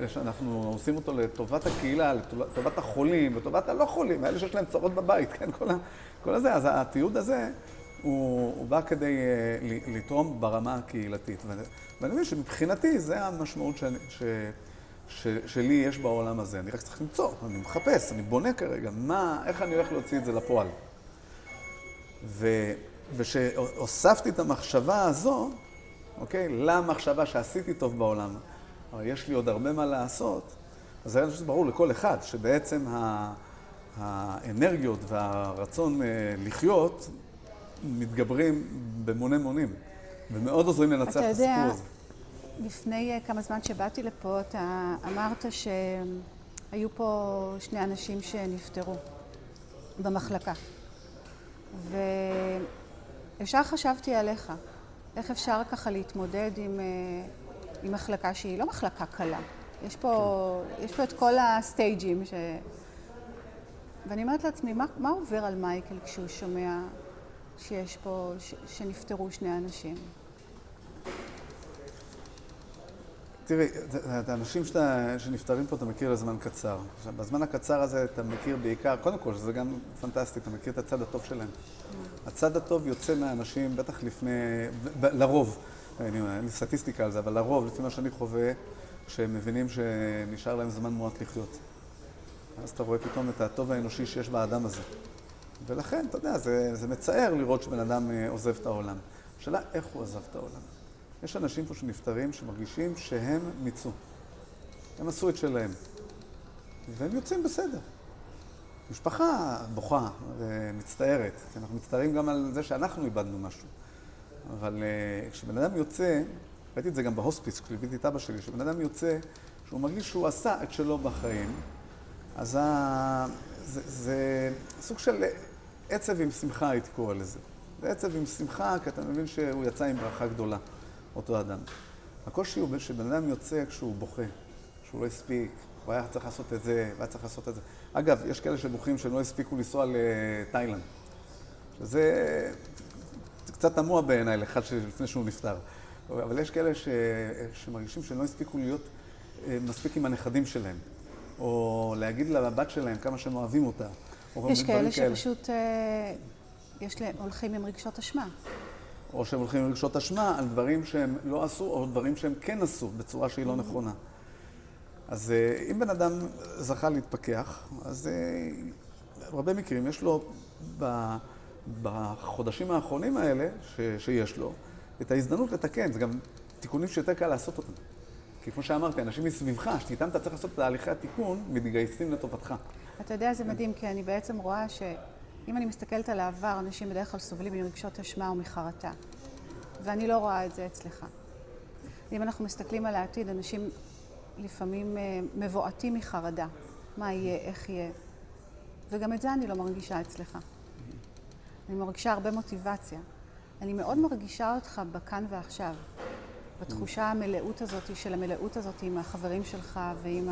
שאנחנו עושים אותו לטובת הקהילה, לטובת החולים, לטובת הלא חולים, האלה שיש להם צרות בבית, כן? כל הזה, אז התיעוד הזה, הוא בא כדי לתרום ברמה הקהילתית. ואני מבין שמבחינתי, זה המשמעות שלי יש בעולם הזה. אני רק צריך למצוא, אני מחפש, אני בונה כרגע, איך אני הולך להוציא את זה לפועל. ושהוספתי את המחשבה הזו, אוקיי, למחשבה שעשיתי טוב בעולם, אבל יש לי עוד הרבה מה לעשות, אז זה ברור לכל אחד, שבעצם האנרגיות והרצון לחיות מתגברים במוני מונים, ומאוד עוזרים לנצח את הסיפור הזה. אתה יודע, לפני כמה זמן שבאתי לפה, אתה אמרת שהיו פה 2 אנשים שנפטרו במחלקה. וישר חשבתי עליך, איך אפשר ככה להתמודד עם מחלקה שהיא לא מחלקה קלה. יש פה את כל הסטייג'ים ואני אומרת לעצמי, מה עובר על מייקל כשהוא שומע שיש פה, שנפטרו 2 אנשים? תראי, את האנשים שנפטרים פה אתה מכיר לזמן קצר. עכשיו, בזמן הקצר הזה אתה מכיר בעיקר, קודם כל, שזה גם פנטסטי, אתה מכיר את הצד הטוב שלהם. הצד הטוב יוצא מהאנשים, בטח לפני, לרוב, אין לי סטטיסטיקה על זה, אבל לרוב, לפי מה שאני חווה, שהם מבינים שנשאר להם זמן מועט לחיות. אז אתה רואה פתאום את הטוב האנושי שיש באדם הזה. ולכן, אתה יודע, זה מצער לראות שבן אדם עוזב את העולם. השאלה, איך הוא עזב את העולם? יש אנשים פה שנפטרים שמרגישים שהם מיצו. הם עשו את שלהם. והם יוצאים בסדר. משפחה בוכה ומצטערת. אנחנו מצטערים גם על זה שאנחנו איבדנו משהו. אבל כשבן אדם יוצא, ראיתי את זה גם בהוספיס, כשליוויתי את אבא שלי, כשבן אדם יוצא, שהוא מרגיש שהוא עשה את שלו בחיים, אז זה סוג של עצב עם שמחה, הייתי קורא לזה. זה עצב עם שמחה, כי אתה מבין שהוא יצא עם ברכה גדולה. אותו אדם. הקושי הוא שבן אדם יוצא כשהוא בוכה, שהוא לא הספיק, הוא היה צריך לעשות את זה, והיה צריך לעשות את זה. אגב, יש כאלה שבוכים שהם לא הספיקו לנסוע לתאילנד. שזה קצת תמוה בעיניי לאחד לפני שהוא נפטר. אבל יש כאלה שמרגישים שהם לא הספיקו להיות מספיק עם הנכדים שלהם, או להגיד לבת שלהם כמה שהם אוהבים אותה. יש כאלה שפשוט הולכים עם רגשות אשמה. או שהם הולכים עם רגשות אשמה על דברים שהם לא עשו, או דברים שהם כן עשו, בצורה שהיא לא נכונה. אז אם בן אדם זכה להתפכח, אז הרבה מקרים יש לו בחודשים האחרונים האלה, שיש לו, את ההזדמנות לתקן. זה גם תיקונים שיותר קל לעשות אותם. כי כמו שאמרתי, אנשים מסביבך, שאיתם אתה צריך לעשות את תהליכי התיקון, מתגייסים לטובתך. אתה יודע, זה מדהים, כי אני בעצם רואה אם אני מסתכלת על העבר, אנשים בדרך כלל סובלים מרגשות אשמה ומחרטה. ואני לא רואה את זה אצלך. אם אנחנו מסתכלים על העתיד, אנשים לפעמים מבועטים מחרדה. מה יהיה, איך יהיה. וגם את זה אני לא מרגישה אצלך. אני מרגישה הרבה מוטיבציה. אני מאוד מרגישה אותך בכאן ועכשיו. בתחושה המלאות הזאת, של המלאות הזאת עם החברים שלך ועם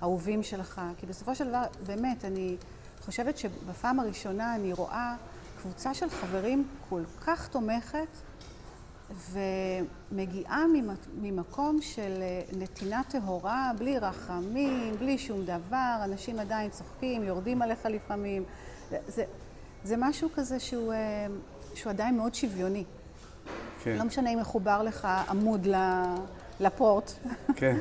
האהובים שלך. כי בסופו של דבר, באמת, אני חושבת שבפעם הראשונה אני רואה קבוצה של חברים כל כך תומכת ומגיעה ממקום של נתינה טהורה, בלי רחמים, בלי שום דבר, אנשים עדיין צוחקים, יורדים עליך לפעמים. זה משהו כזה שהוא עדיין מאוד שוויוני. כן. לא משנה אם מחובר לך עמוד לפורט. כן.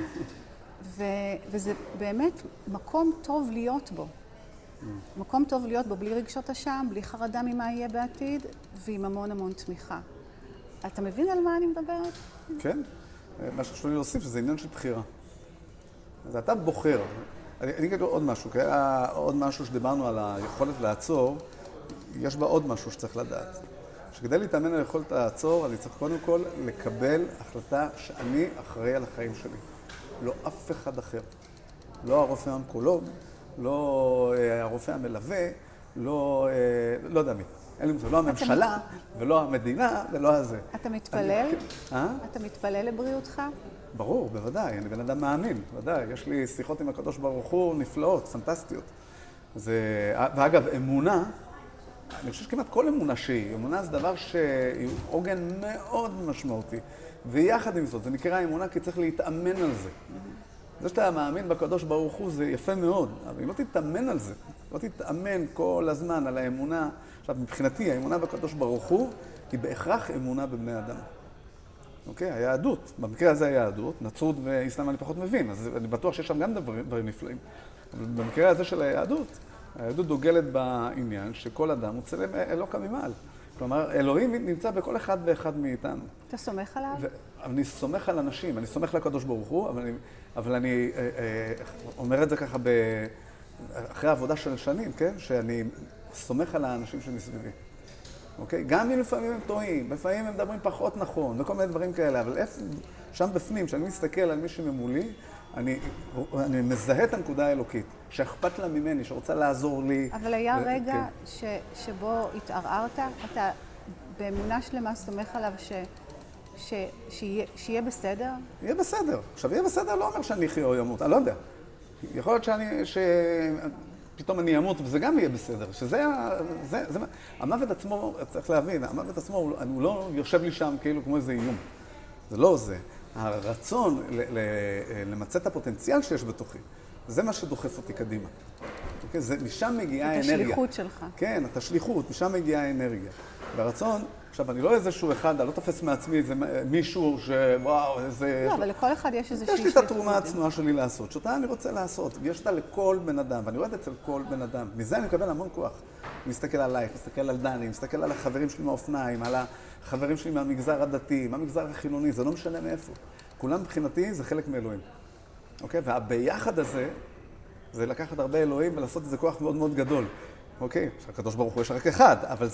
וזה באמת מקום טוב להיות בו. מקום טוב להיות בו בלי רגשות אשם, בלי חרדה ממה יהיה בעתיד, ועם המון המון תמיכה. אתה מבין על מה אני מדברת? כן. מה שחשוב לי להוסיף, שזה עניין של בחירה. אז אתה בוחר. אני אגיד עוד משהו, כי היה עוד משהו שדיברנו על היכולת לעצור, יש בה עוד משהו שצריך לדעת. שכדי להתאמן על יכולת לעצור, אני צריך קודם כל לקבל החלטה שאני אחראי על החיים שלי. לא אף אחד אחר. לא הרופא האונקולוג, לא הרופא המלווה, לא יודע מי. אין לי מושג, לא הממשלה, ולא המדינה, ולא הזה. אתה מתפלל? אה? אתה מתפלל לבריאותך? ברור, בוודאי, אני בן אדם מאמין, בוודאי. יש לי שיחות עם הקדוש ברוך הוא נפלאות, פנטסטיות. ואגב, אמונה, אני חושב שכמעט כל אמונה שהיא, אמונה זה דבר שהוא עוגן מאוד משמעותי. ויחד עם זאת, זה נקרא אמונה כי צריך להתאמן על זה. זה שאתה מאמין בקדוש ברוך הוא זה יפה מאוד, אבל אם לא תתאמן על זה, לא תתאמן כל הזמן על האמונה. עכשיו, מבחינתי, האמונה בקדוש ברוך הוא היא בהכרח אמונה בבני אדם. אוקיי? היהדות, במקרה הזה היהדות, נצרות ואסלאם אני פחות מבין, אז אני בטוח שיש שם גם דברים נפלאים. אבל במקרה הזה של היהדות דוגלת בעניין שכל אדם הוא צלם אלוקה ממעל. כלומר, אלוהים נמצא בכל אחד ואחד מאיתנו. אתה סומך עליו? אני סומך על אנשים, אני סומך לקדוש ברוך הוא, אבל אני אומר את זה ככה אחרי עבודה של שנים, כן? שאני סומך על האנשים שמסביבי. אוקיי? גם אם לפעמים הם טועים, לפעמים הם מדברים פחות נכון, וכל מיני דברים כאלה, אבל שם בפנים, כשאני מסתכל על מי שממולי, אני מזהה את הנקודה האלוקית, שאכפת לה ממני, שרוצה לעזור לי. אבל היה רגע שבו התערערת, אתה באמונה שלמה סומך עליו שיהיה בסדר? יהיה בסדר. עכשיו, יהיה בסדר לא אומר שאני אחיה או ימות, אני לא יודע. יכול להיות שפתאום אני אמות, וזה גם יהיה בסדר. המוות עצמו, צריך להבין, המוות עצמו הוא לא יושב לי שם כאילו כמו איזה איום. זה לא זה. הרצון למצוא את הפוטנציאל שיש בתוכי, זה מה שדוחף אותי קדימה. משם מגיעה האנרגיה. את השליחות שלך. כן, את השליחות, משם מגיעה האנרגיה. והרצון, עכשיו, אני לא איזשהו אחד, אני לא תופס מעצמי איזה מישהו שוואו, איזה... לא, אבל לכל אחד יש איזושהי יש לי את התרומה הצנועה שלי לעשות, שאותה אני רוצה לעשות, ויש אותה לכל בן אדם, ואני רואה את זה אצל כל בן אדם. מזה אני מקבל המון כוח. אני מסתכל עלייך, מסתכל על דני, מסתכל על החברים שלי מהאופניים, על החברים שלי מהמגזר הדתי, מהמגזר החילוני, זה לא משנה מאיפה. כולם מבחינתי זה חלק מאלוהים. אוקיי? והביחד הזה, זה לקחת הרבה אלוהים ולעשות את זה כוח מאוד מאוד גדול. אוקיי? שהקדוש ברוך הוא יש רק אחד, אבל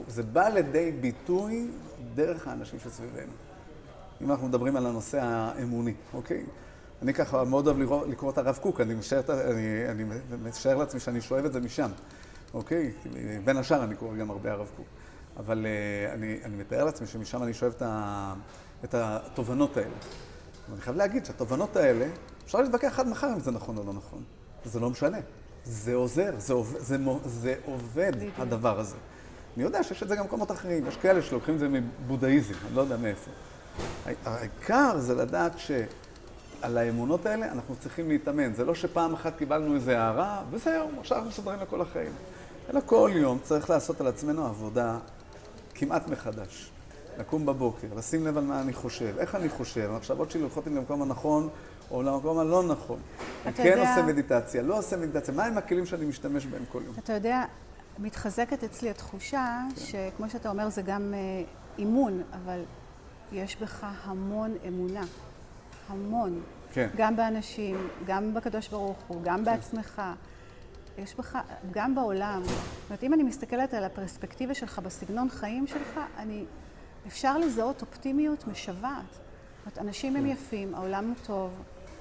זה בא לידי ביטוי דרך האנשים שסביבנו. אם אנחנו מדברים על הנושא האמוני, אוקיי? אני ככה מאוד אוהב לקרוא את הרב קוק, אני משער לעצמי שאני שואב את זה משם, אוקיי? בין השאר אני קורא גם הרבה הרב קוק. אבל אני מתאר לעצמי שמשם אני שואב את התובנות האלה. ואני חייב להגיד שהתובנות האלה, אפשר להתווכח עד מחר אם זה נכון או לא נכון. זה לא משנה. זה עוזר, זה עובד הדבר הזה. אני יודע שיש את זה גם במקומות אחרים, יש כאלה שלוקחים את זה מבודהיזם, אני לא יודע מאיפה. העיקר זה לדעת שעל האמונות האלה אנחנו צריכים להתאמן. זה לא שפעם אחת קיבלנו איזו הערה, וזהו, עכשיו אנחנו מסודרים לכל החיים. אלא כל יום צריך לעשות על עצמנו עבודה כמעט מחדש. לקום בבוקר, לשים לב על מה אני חושב, איך אני חושב, המחשבות שלי הולכות למקום הנכון או למקום הלא נכון. אני כן עושה מדיטציה, לא עושה מדיטציה. מה הם הכלים שאני משתמש בהם כל יום? אתה יודע, מתחזקת אצלי התחושה שכמו שאתה אומר זה גם אימון, אבל יש בך המון אמונה. המון. כן. גם באנשים, גם בקדוש ברוך הוא, גם בעצמך. יש בך, גם בעולם. זאת אומרת, אם אני מסתכלת על הפרספקטיבה שלך בסגנון חיים שלך, אפשר לזהות אופטימיות משוועת. זאת אומרת, אנשים הם יפים, העולם הוא טוב,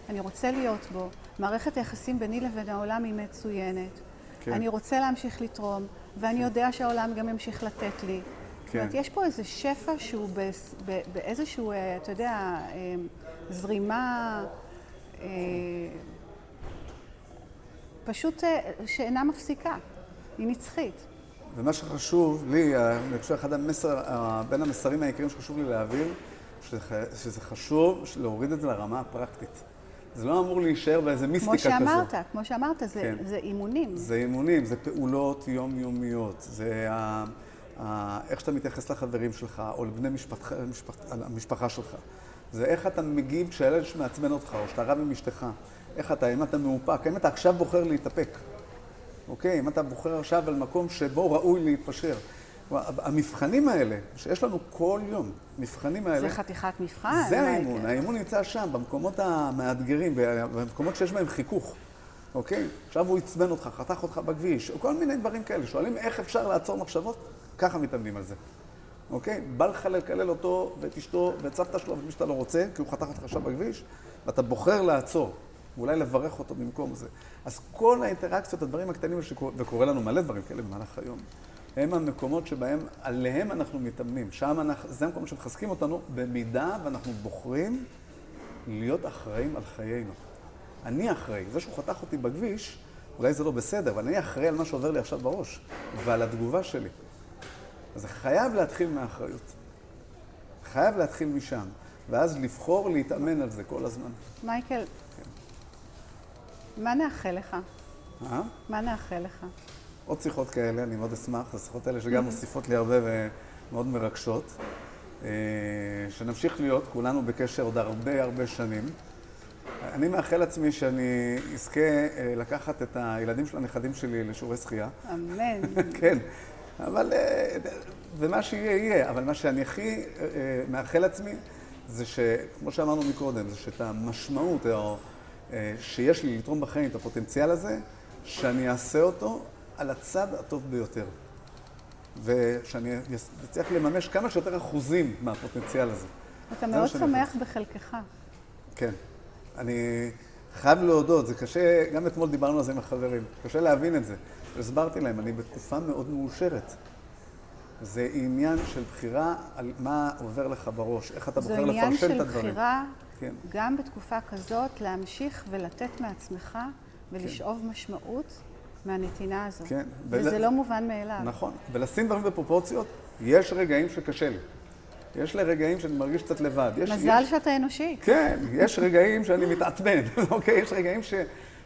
אני רוצה להיות בו, מערכת היחסים ביני לבין העולם היא מצוינת. כן. אני רוצה להמשיך לתרום, ואני יודע שהעולם גם ימשיך לתת לי. כן. זאת אומרת, יש פה איזה שפע שהוא באיזשהו, אתה יודע, זרימה פשוט שאינה מפסיקה, היא נצחית. ומה שחשוב לי, אני חושב בין המסרים העיקריים שחשוב לי להעביר, שזה חשוב להוריד את זה לרמה הפרקטית. זה לא אמור להישאר באיזה מיסטיקה כזו. כמו שאמרת, זה אימונים. זה אימונים, זה פעולות יומיומיות, זה איך שאתה מתייחס לחברים שלך, או לבני המשפחה שלך. זה איך אתה מגיב כשהילד מעצבן אותך, או שאתה רב עם אשתך. איך אתה, אם אתה מאופק, אם אתה עכשיו בוחר להתאפק. אוקיי? אם אתה בוחר עכשיו על מקום שבו ראוי להתפשר. המבחנים האלה, שיש לנו כל יום, מבחנים האלה... זה חתיכת מבחן. זה האימון. האימון נמצא שם, במקומות המאתגרים, במקומות שיש בהם חיכוך. אוקיי? עכשיו הוא יצבן אותך, חתך אותך בכביש, או כל מיני דברים כאלה. שואלים איך אפשר לעצור מחשבות? ככה מתאמנים על זה. אוקיי? בא לך לקלל אותו ואת אשתו ואת סבתא שלו ומי שאתה לא רוצה, כי הוא חתך אותך עכשיו בכביש, ואתה בוחר לעצור. ואולי לברך אותו במקום זה. אז כל האינטראקציות, הדברים הקטנים, וקורה לנו מלא דברים כאלה במהלך היום, הם המקומות שבהם, עליהם אנחנו מתאמנים. זה המקומות שמחזקים אותנו במידה ואנחנו בוחרים להיות אחראים על חיינו. אני אחראי. זה שהוא חתך אותי בכביש, אולי זה לא בסדר, אבל אני אחראי על מה שעובר לי עכשיו בראש, ועל התגובה שלי. אז זה חייב להתחיל מהאחריות. חייב להתחיל משם, ואז לבחור להתאמן על זה כל הזמן. מייקל, מה נאחל לך? מה נאחל לך? עוד שיחות כאלה, אני מאוד אשמח, השיחות האלה שגם מוסיפות לי הרבה ומאוד מרגשות. שנמשיך להיות, כולנו בקשר עוד הרבה שנים. אני מאחל לעצמי שאני אזכה לקחת את הילדים של הנכדים שלי לשיעורי שחייה. אמן. כן, אבל, ומה שיהיה יהיה, אבל מה שאני הכי מאחל לעצמי זה שכמו שאמרנו מקודם, זה שאת המשמעות שיש לי לתרום בחיים, את הפוטנציאל הזה, שאני אעשה אותו על הצד הטוב ביותר. ושאני אצליח לממש כמה שיותר אחוזים מהפוטנציאל הזה. אתה מאוד שמח בחלקך. כן. אני חייב להודות, זה קשה, גם אתמול דיברנו על זה עם החברים, קשה להבין את זה. הסברתי להם, אני בתקופה מאוד מאושרת. זה עניין של בחירה על מה עובר לך בראש, איך אתה בוחר לפרשן את הדברים. זה עניין של בחירה, כן. גם בתקופה כזאת, להמשיך ולתת מעצמך ולשאוב משמעות מהנתינה הזו. כן. וזה לא מובן מאליו. נכון. ולשים דברים בפרופורציות, יש רגעים שקשה לי. יש לי רגעים שאני מרגיש קצת לבד. מזל שאתה אנושי. כן, יש רגעים שאני מתעצבן, אוקיי? יש רגעים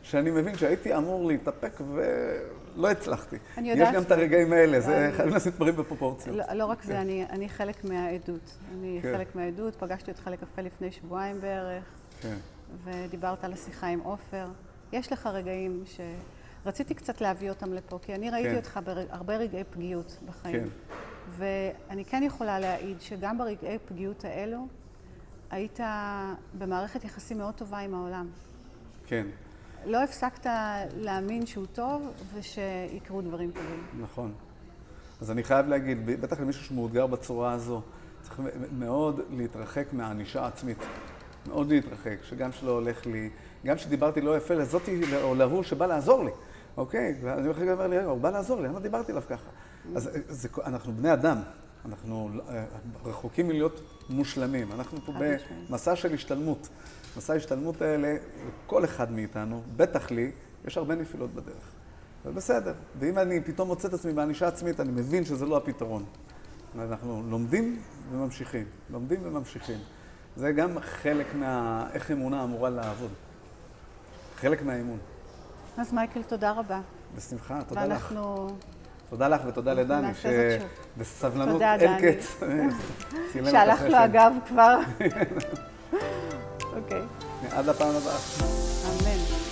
שאני מבין שהייתי אמור להתאפק ולא הצלחתי. יש גם את הרגעים האלה, זה חייבים לשים דברים בפרופורציות. לא רק זה, אני חלק מהעדות. אני חלק מהעדות, פגשתי אותך לקפה לפני שבועיים בערך, ודיברת על השיחה עם עופר. יש לך רגעים שרציתי קצת להביא אותם לפה, כי אני ראיתי אותך בהרבה רגעי פגיעות בחיים. ואני כן יכולה להעיד שגם ברגעי פגיעות האלו, היית במערכת יחסים מאוד טובה עם העולם. כן. לא הפסקת להאמין שהוא טוב ושיקרו דברים טובים. נכון. אז אני חייב להגיד, בטח למישהו שמאותגר בצורה הזו, צריך מאוד להתרחק מהענישה העצמית. מאוד להתרחק, שגם שלא הולך לי, גם שדיברתי לא יפה לזאתי או להוא שבא לעזור לי. אוקיי? ואני אומר לי, הוא בא לעזור לי, למה דיברתי עליו ככה? אז אנחנו בני אדם, אנחנו רחוקים מלהיות מושלמים. אנחנו פה במסע של השתלמות. מסע ההשתלמות האלה, לכל אחד מאיתנו, בטח לי, יש הרבה נפילות בדרך. זה בסדר. ואם אני פתאום מוצא את עצמי בענישה עצמית, אני מבין שזה לא הפתרון. אנחנו לומדים וממשיכים. לומדים וממשיכים. זה גם חלק איך אמונה אמורה לעבוד. חלק מהאמון. אז מייקל, תודה רבה. בשמחה, תודה לך. ואנחנו... תודה לך ותודה לדני, שבסבלנות אין קץ. שהלך לו הגב כבר. אוקיי. עד לפעם הבאה. אמן.